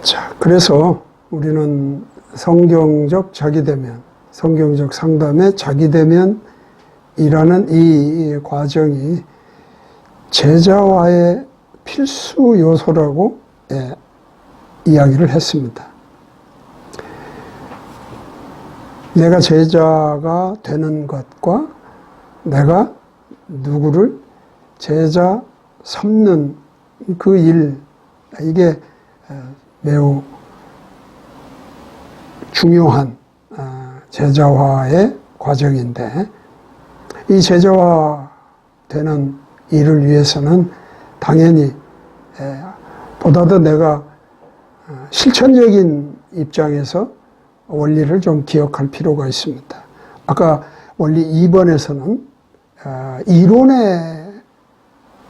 자, 그래서 우리는 성경적 자기대면, 성경적 상담의 자기대면이라는 이 과정이 제자화의 필수 요소라고 이야기를 했습니다. 내가 제자가 되는 것과 내가 누구를 제자 삼는 그 일, 이게 매우 중요한 제자화의 과정인데, 이 제자화 되는 일을 위해서는 당연히 보다 더 내가 실천적인 입장에서 원리를 좀 기억할 필요가 있습니다. 아까 원리 2번에서는 이론에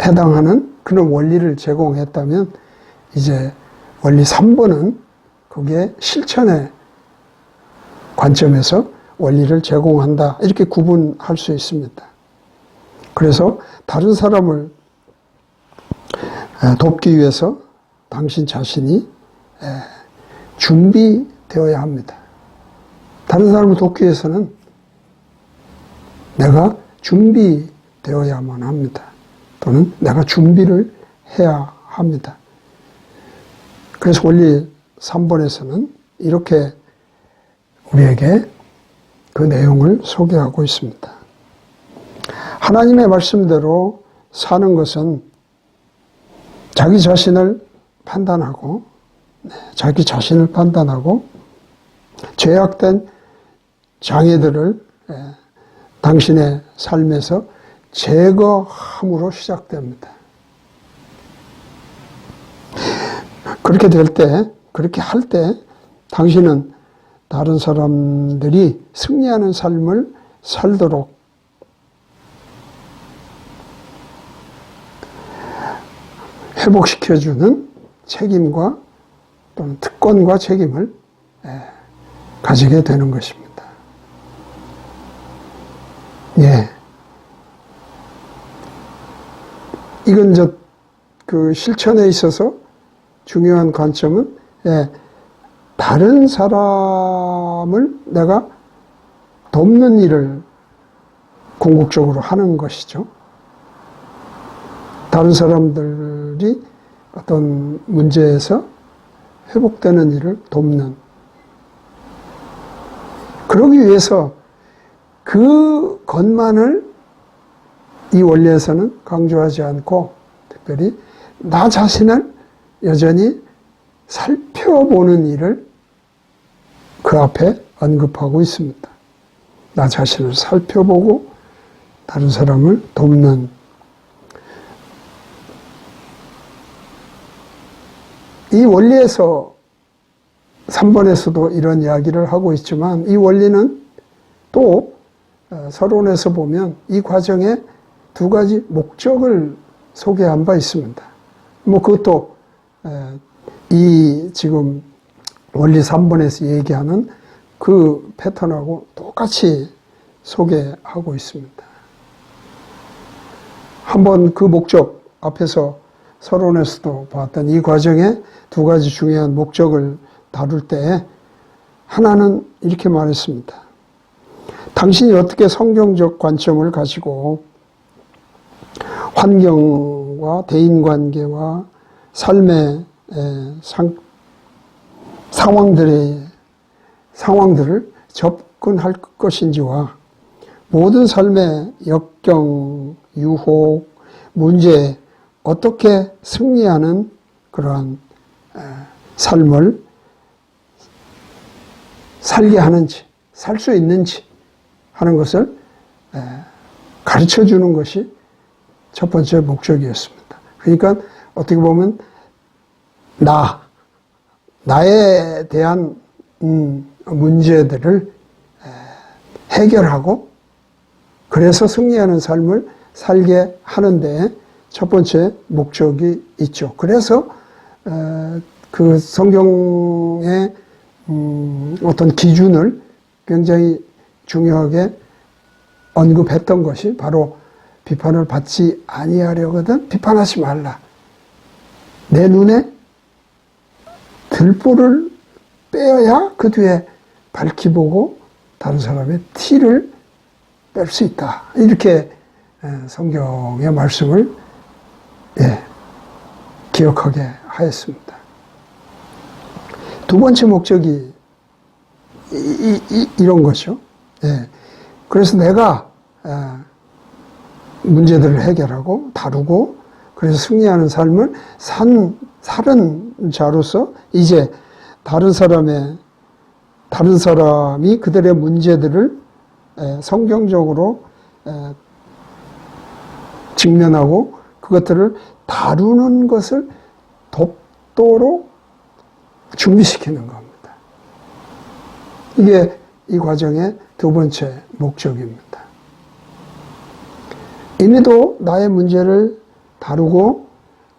해당하는 그런 원리를 제공했다면, 이제 원리 3번은 그게 실천의 관점에서 원리를 제공한다, 이렇게 구분할 수 있습니다. 그래서 다른 사람을 돕기 위해서 당신 자신이 준비되어야 합니다. 다른 사람을 돕기 위해서는 내가 준비되어야만 합니다. 또는 내가 준비를 해야 합니다. 그래서 원리 3번에서는 이렇게 우리에게 그 내용을 소개하고 있습니다. 하나님의 말씀대로 사는 것은 자기 자신을 판단하고, 자기 자신을 판단하고 죄악된 장애들을 당신의 삶에서 제거함으로 시작됩니다. 그렇게 될 때, 그렇게 할 때 당신은 다른 사람들이 승리하는 삶을 살도록 회복시켜주는 책임과 또는 특권과 책임을 가지게 되는 것입니다. 이건 그 실천에 있어서 중요한 관점은 다른 사람을 내가 돕는 일을 궁극적으로 하는 것이죠. 다른 사람들이 어떤 문제에서 회복되는 일을 돕는, 그러기 위해서 그것만을 이 원리에서는 강조하지 않고 특별히 나 자신을 여전히 살펴보는 일을 그 앞에 언급하고 있습니다. 나 자신을 살펴보고 다른 사람을 돕는, 이 원리에서 3번에서도 이런 이야기를 하고 있지만, 이 원리는 또 서론에서 보면 이 과정에 두 가지 목적을 소개한 바 있습니다. 그것도 이 지금 원리 3번에서 얘기하는 그 패턴하고 똑같이 소개하고 있습니다. 한번 그 목적, 앞에서 서론에서도 봤던 이 과정에 두 가지 중요한 목적을 다룰 때 하나는 이렇게 말했습니다. 당신이 어떻게 성경적 관점을 가지고 환경과 대인관계와 삶의 상황들을 접근할 것인지와 모든 삶의 역경, 유혹, 문제에 어떻게 승리하는 그러한 삶을 살게 하는지, 살 수 있는지 하는 것을 가르쳐 주는 것이 첫 번째 목적이었습니다. 그러니까 어떻게 보면 나에 대한 문제들을 해결하고 그래서 승리하는 삶을 살게 하는데 첫 번째 목적이 있죠. 그래서 그 성경의 어떤 기준을 굉장히 중요하게 언급했던 것이 바로 비판을 받지 아니하려거든 비판하지 말라. 내 눈에 들보를 빼어야 그 뒤에 밝히 보고 다른 사람의 티를 뺄 수 있다. 이렇게 성경의 말씀을 기억하게 하였습니다. 두 번째 목적이 이런 거죠. 그래서 내가 문제들을 해결하고 다루고 그래서 승리하는 삶을 사는 자로서 이제 다른 사람이 그들의 문제들을 성경적으로 직면하고 그것들을 다루는 것을 돕도록 준비시키는 겁니다. 이게 이 과정의 두 번째 목적입니다. 이미도 나의 문제를 다루고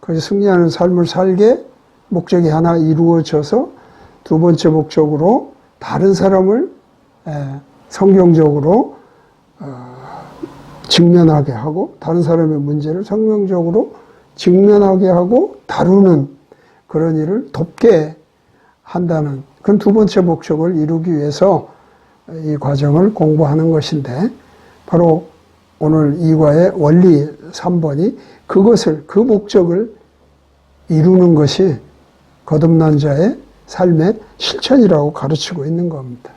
그래서 승리하는 삶을 살게 목적이 하나 이루어져서 두 번째 목적으로 다른 사람을 성경적으로 직면하게 하고 다른 사람의 문제를 성경적으로 직면하게 하고 다루는 그런 일을 돕게 한다는 그런 두 번째 목적을 이루기 위해서 이 과정을 공부하는 것인데 바로 오늘 2과의 원리 3번이 그 목적을 이루는 것이 거듭난 자의 삶의 실천이라고 가르치고 있는 겁니다.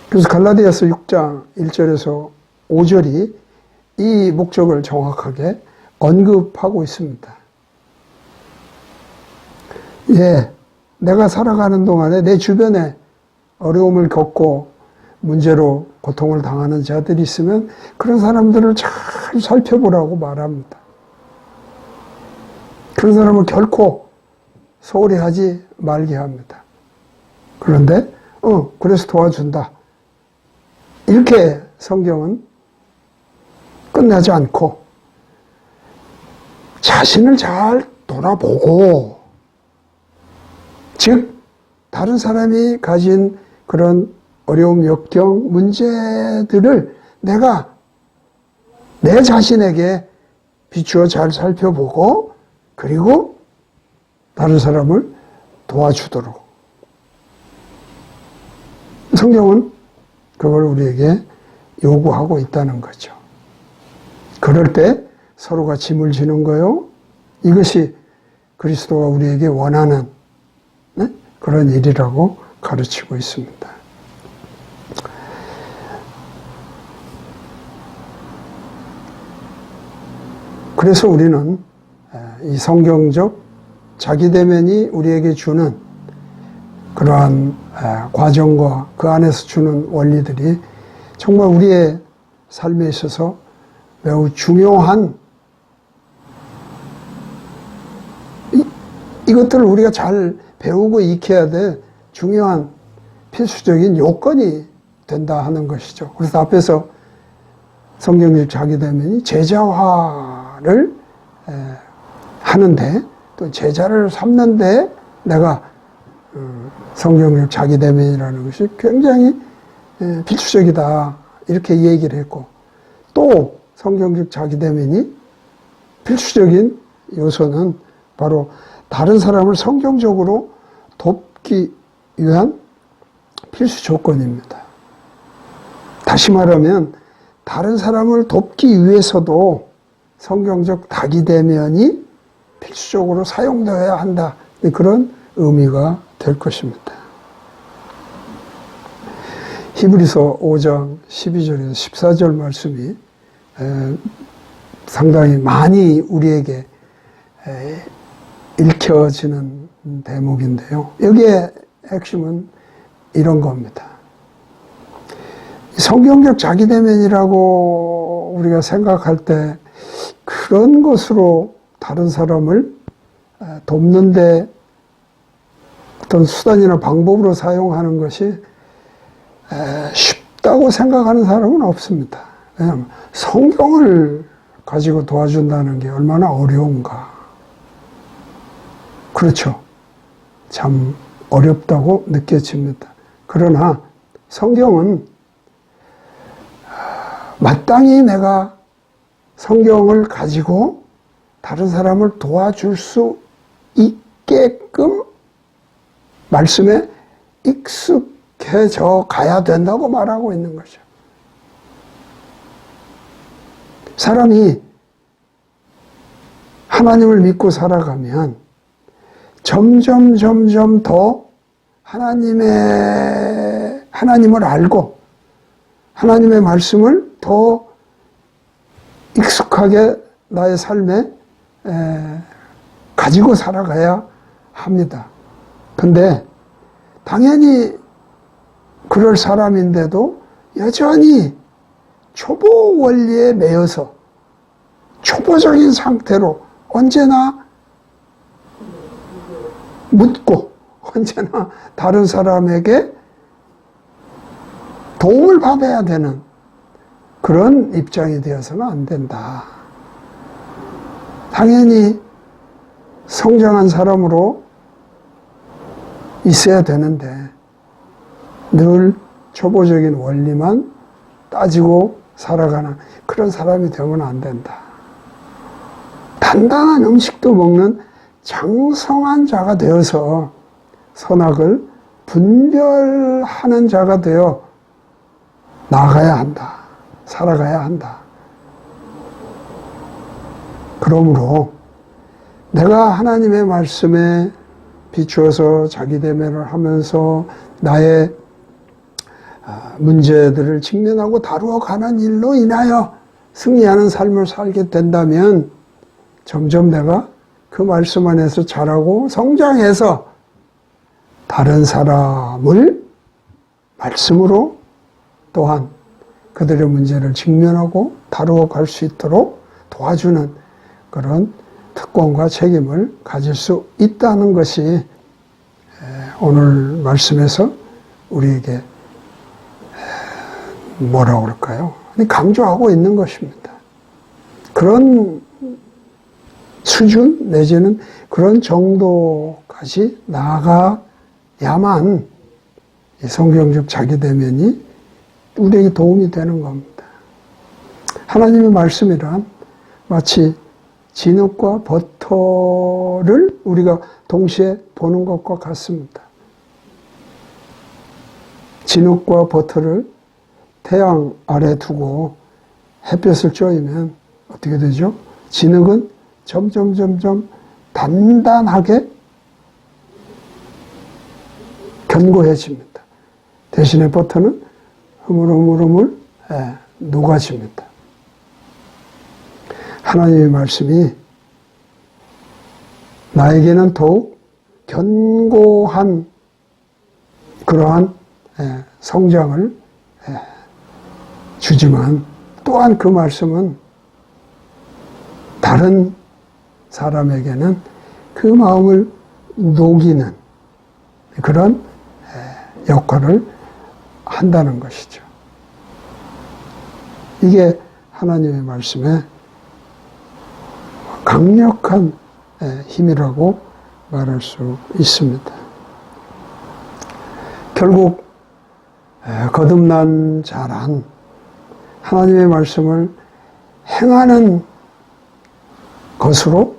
그래서 갈라디아서 6장 1절에서 5절이 이 목적을 정확하게 언급하고 있습니다. 내가 살아가는 동안에 내 주변에 어려움을 겪고 문제로 고통을 당하는 자들이 있으면 그런 사람들을 잘 살펴보라고 말합니다. 그런 사람은 결코 소홀히 하지 말게 합니다. 그런데 그래서 도와준다. 이렇게 성경은 끝나지 않고 자신을 잘 돌아보고 즉 다른 사람이 가진 그런 어려움, 역경, 문제들을 내가 내 자신에게 비추어 잘 살펴보고 그리고 다른 사람을 도와주도록 성경은 그걸 우리에게 요구하고 있다는 거죠. 그럴 때 서로가 짐을 지는 거요. 이것이 그리스도가 우리에게 원하는 그런 일이라고 가르치고 있습니다. 그래서 우리는 이 성경적 자기대면이 우리에게 주는 그러한 과정과 그 안에서 주는 원리들이 정말 우리의 삶에 있어서 매우 중요한 이것들을 우리가 잘 배우고 익혀야 될 중요한 필수적인 요건이 된다 하는 것이죠. 그래서 앞에서 성경적 자기대면이 제자화를 하는데 또 제자를 삼는데 내가 성경적 자기대면이라는 것이 굉장히 필수적이다 이렇게 얘기를 했고 또 성경적 자기대면이 필수적인 요소는 바로 다른 사람을 성경적으로 돕기 위한 필수 조건입니다. 다시 말하면 다른 사람을 돕기 위해서도 성경적 자기대면이 필수적으로 사용되어야 한다. 그런 의미가 될 것입니다. 히브리서 5장 12절에서 14절 말씀이 상당히 많이 우리에게 읽혀지는 대목인데요. 여기에 핵심은 이런 겁니다. 성경적 자기대면이라고 우리가 생각할 때 그런 것으로 다른 사람을 돕는데 어떤 수단이나 방법으로 사용하는 것이 쉽다고 생각하는 사람은 없습니다. 왜냐하면 성경을 가지고 도와준다는 게 얼마나 어려운가. 그렇죠. 참 어렵다고 느껴집니다. 그러나 성경은 마땅히 내가 성경을 가지고 다른 사람을 도와줄 수 있게끔 말씀에 익숙해져 가야 된다고 말하고 있는 거죠. 사람이 하나님을 믿고 살아가면 점점 더 하나님을 알고 하나님의 말씀을 더 익숙하게 나의 삶에 가지고 살아가야 합니다. 근데 당연히 그럴 사람인데도 여전히 초보 원리에 매여서 초보적인 상태로 언제나 묻고 언제나 다른 사람에게 도움을 받아야 되는 그런 입장이 되어서는 안 된다. 당연히 성장한 사람으로 있어야 되는데 늘 초보적인 원리만 따지고 살아가는 그런 사람이 되면 안 된다. 단단한 음식도 먹는 장성한 자가 되어서 선악을 분별하는 자가 되어 나아가야 한다. 살아가야 한다. 그러므로 내가 하나님의 말씀에 비추어서 자기대면을 하면서 나의 문제들을 직면하고 다루어 가는 일로 인하여 승리하는 삶을 살게 된다면 점점 내가 그 말씀 안에서 자라고 성장해서 다른 사람을 말씀으로 또한 그들의 문제를 직면하고 다루어 갈 수 있도록 도와주는 그런 특권과 책임을 가질 수 있다는 것이 오늘 말씀에서 우리에게 뭐라고 그럴까요? 강조하고 있는 것입니다. 그런 수준 내지는 그런 정도까지 나아가야만 성경적 자기대면이 우리에게 도움이 되는 겁니다. 하나님의 말씀이란 마치 진흙과 버터를 우리가 동시에 보는 것과 같습니다. 진흙과 버터를 태양 아래 두고 햇볕을 쬐면 어떻게 되죠? 진흙은 점점 단단하게 견고해집니다. 대신에 버터는 흐물흐물 녹아집니다. 하나님의 말씀이 나에게는 더욱 견고한 그러한 성장을 주지만 또한 그 말씀은 다른 사람에게는 그 마음을 녹이는 그런 역할을 한다는 것이죠. 이게 하나님의 말씀의 강력한 힘이라고 말할 수 있습니다. 결국 거듭난 자란 하나님의 말씀을 행하는 것으로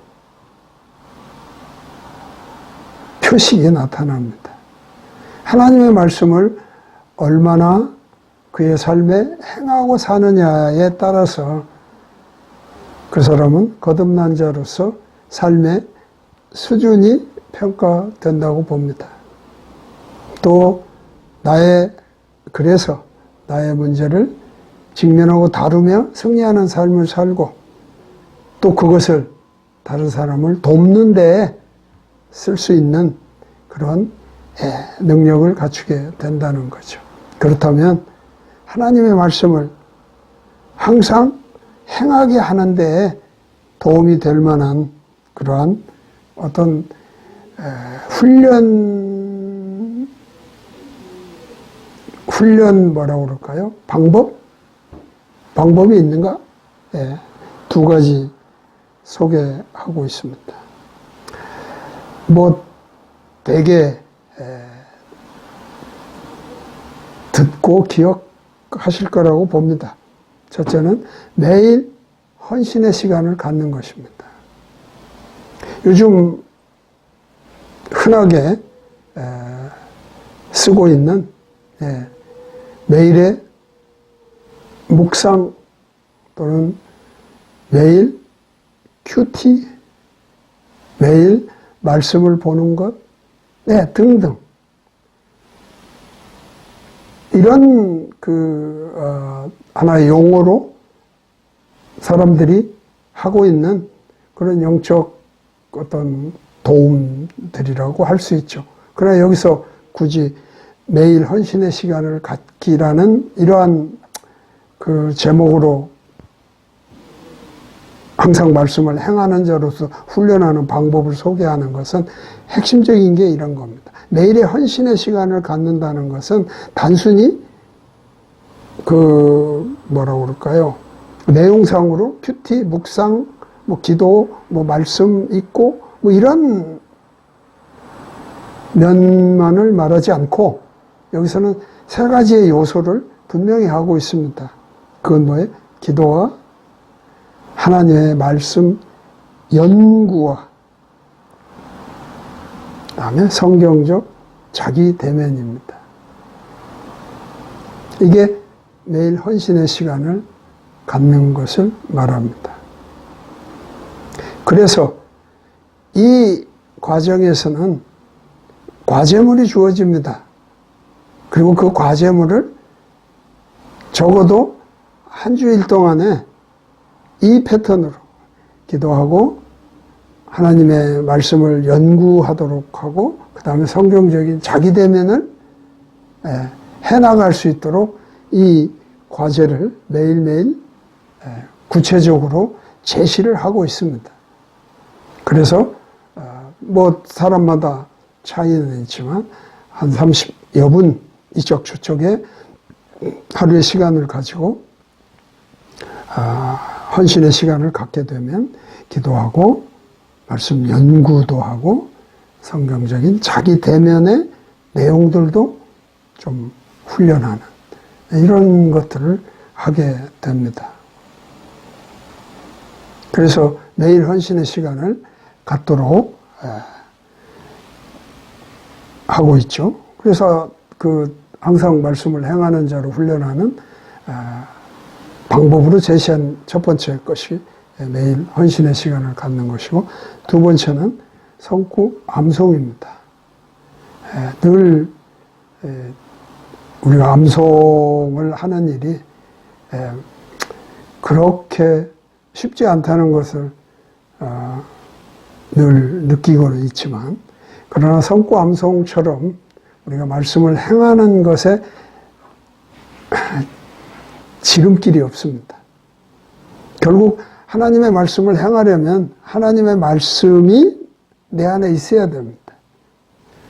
표식이 나타납니다. 하나님의 말씀을 얼마나 그의 삶에 행하고 사느냐에 따라서 그 사람은 거듭난 자로서 삶의 수준이 평가된다고 봅니다. 또 그래서 나의 문제를 직면하고 다루며 승리하는 삶을 살고 또 그것을 다른 사람을 돕는 데에 쓸 수 있는 그런 능력을 갖추게 된다는 거죠. 그렇다면 하나님의 말씀을 항상 행하게 하는 데에 도움이 될 만한 그러한 어떤 훈련 뭐라고 그럴까요? 방법이 있는가? 두 가지 소개하고 있습니다. 되게 듣고 기억하실 거라고 봅니다. 첫째는 매일 헌신의 시간을 갖는 것입니다. 요즘 흔하게 쓰고 있는 매일의 묵상 또는 매일 큐티, 매일 말씀을 보는 것, 등등. 이런 하나의 용어로 사람들이 하고 있는 그런 영적 어떤 도움들이라고 할 수 있죠. 그러나 여기서 굳이 매일 헌신의 시간을 갖기라는 이러한 그 제목으로 항상 말씀을 행하는 자로서 훈련하는 방법을 소개하는 것은 핵심적인 게 이런 겁니다. 매일의 헌신의 시간을 갖는다는 것은 단순히 뭐라고 그럴까요? 내용상으로 큐티, 묵상, 기도, 말씀 읽고 이런 면만을 말하지 않고 여기서는 세 가지의 요소를 분명히 하고 있습니다. 그건 뭐예요? 기도와 하나님의 말씀 연구와 그다음에 성경적 자기 대면입니다. 이게 매일 헌신의 시간을 갖는 것을 말합니다. 그래서 이 과정에서는 과제물이 주어집니다. 그리고 그 과제물을 적어도 한 주일 동안에 이 패턴으로 기도하고 하나님의 말씀을 연구하도록 하고 그 다음에 성경적인 자기 대면을 해나갈 수 있도록 이 과제를 매일매일 구체적으로 제시를 하고 있습니다. 그래서 사람마다 차이는 있지만 한 30여 분 이쪽 저쪽에 하루의 시간을 가지고 헌신의 시간을 갖게 되면 기도하고 말씀 연구도 하고 성경적인 자기 대면의 내용들도 좀 훈련하는 이런 것들을 하게 됩니다. 그래서 매일 헌신의 시간을 갖도록 하고 있죠. 그래서 항상 말씀을 행하는 자로 훈련하는 방법으로 제시한 첫 번째 것이 매일 헌신의 시간을 갖는 것이고 두 번째는 성구 암송입니다. 늘 우리가 암송을 하는 일이 그렇게 쉽지 않다는 것을 늘 느끼고는 있지만 그러나 성구 암송처럼 우리가 말씀을 행하는 것에 지름길이 없습니다. 결국 하나님의 말씀을 행하려면 하나님의 말씀이 내 안에 있어야 됩니다.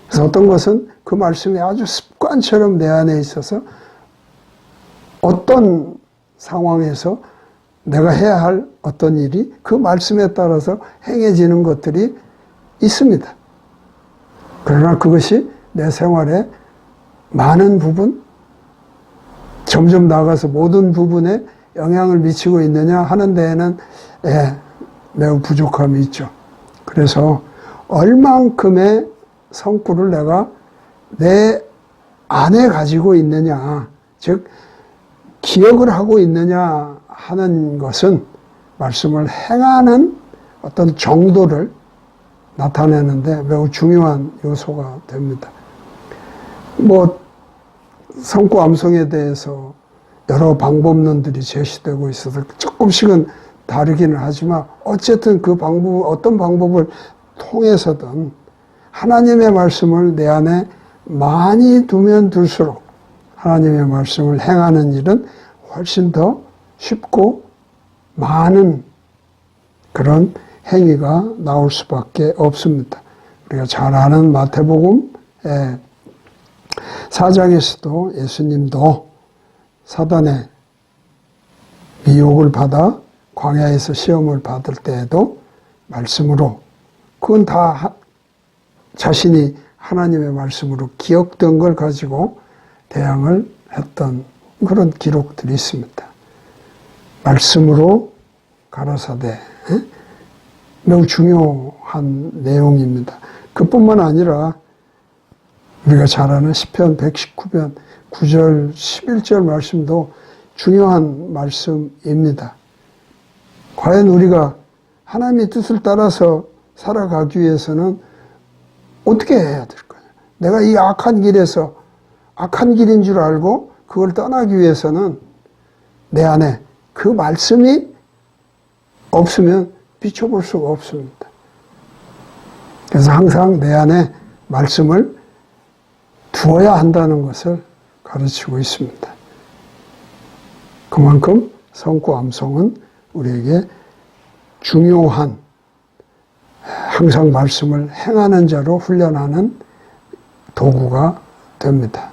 그래서 어떤 것은 그 말씀이 아주 습관처럼 내 안에 있어서 어떤 상황에서 내가 해야 할 어떤 일이 그 말씀에 따라서 행해지는 것들이 있습니다. 그러나 그것이 내 생활에 많은 부분, 점점 나아가서 모든 부분에 영향을 미치고 있느냐 하는 데에는 매우 부족함이 있죠. 그래서 얼만큼의 성구를 내가 내 안에 가지고 있느냐, 즉 기억을 하고 있느냐 하는 것은 말씀을 행하는 어떤 정도를 나타내는데 매우 중요한 요소가 됩니다. 성구 암송에 대해서 여러 방법론들이 제시되고 있어서 조금씩은 다르기는 하지만 어쨌든 그 방법, 어떤 방법을 통해서든 하나님의 말씀을 내 안에 많이 두면 둘수록 하나님의 말씀을 행하는 일은 훨씬 더 쉽고 많은 그런 행위가 나올 수밖에 없습니다. 우리가 잘 아는 마태복음 4장에서도 예수님도 사단의 미혹을 받아 광야에서 시험을 받을 때에도 말씀으로 그건 다 자신이 하나님의 말씀으로 기억된 걸 가지고 대항을 했던 그런 기록들이 있습니다. 말씀으로 가라사대 매우 중요한 내용입니다. 그뿐만 아니라 우리가 잘 아는 시편 119편 9절 11절 말씀도 중요한 말씀입니다. 과연 우리가 하나님의 뜻을 따라서 살아가기 위해서는 어떻게 해야 될까요? 내가 이 악한 길에서 악한 길인 줄 알고 그걸 떠나기 위해서는 내 안에 그 말씀이 없으면 비춰볼 수가 없습니다. 그래서 항상 내 안에 말씀을 두어야 한다는 것을 가르치고 있습니다. 그만큼 성구 암송은 우리에게 중요한 항상 말씀을 행하는 자로 훈련하는 도구가 됩니다.